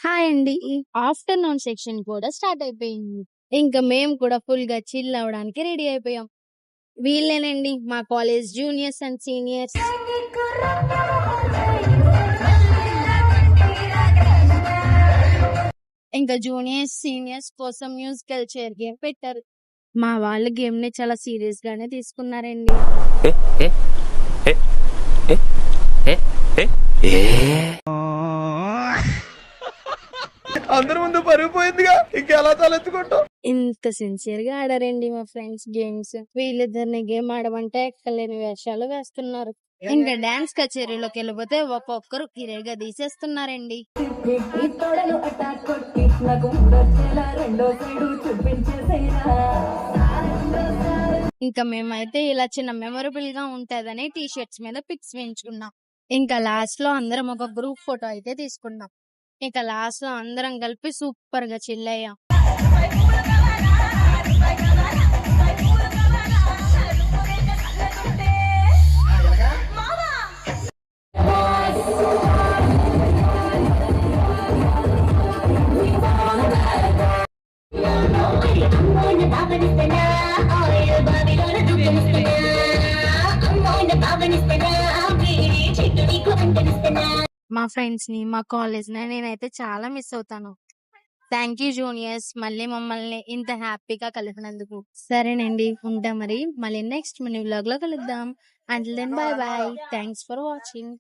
Hi అండి. Afternoon section కూడా start అయిపోయింది. ఇంకా మేము కూడా ఫుల్‌గా చిల్ అవ్వడానికి రెడీ అయిపోయాం. వీళ్ళేనండి మా కాలేజ్ జూనియర్స్ అండ్ సీనియర్స్. ఇంకా జూనియర్స్, సీనియర్స్ కోసం మ్యూజికల్ చైర్ గేమ్ పెట్టారు. మా వాళ్ళు గేమ్‌ని చాలా సీరియస్ గానే తీసుకున్నారండి. అందరి ముందు పరుగు పోయిందిగా, ఇంకెలా తలెత్తుకుంటాం. ఇంత సిన్సియర్ గా ఆడారండి మా ఫ్రెండ్స్ గేమ్స్. వీళ్ళిద్దరిని గేమ్ ఆడమంటే ఎక్కలేని వేషాలు వేస్తున్నారు. ఇంకా డాన్స్ కచేరీలోకి వెళ్ళిపోతే ఒక్కొక్కరు కిరేగా తీసేస్తున్నారండి. ఇంకా మేమైతే ఇలా చిన్న మెమొరబుల్ గా ఉంటదని టీ షర్ట్స్ మీద పిక్స్ వేయించుకున్నాం. ఇంకా లాస్ట్ లో అందరం ఒక గ్రూప్ ఫోటో అయితే తీసుకున్నాం. ఇంకా లాస్ట్ లో అందరం కలిపి సూపర్ గా చిల్ అయ్యాం. మా ఫ్రెండ్స్ ని, మా కాలేజ్ ని నేనైతే చాలా మిస్ అవుతాను. థ్యాంక్ యూ జూనియర్స్, మళ్ళీ మమ్మల్ని ఇంత హ్యాపీగా కలిపినందుకు. సరేనండి, ఉంటా మరి. మళ్ళీ నెక్స్ట్ మినీ వ్లాగ్ లో కలుద్దాం. Until then bye bye. Thanks for watching.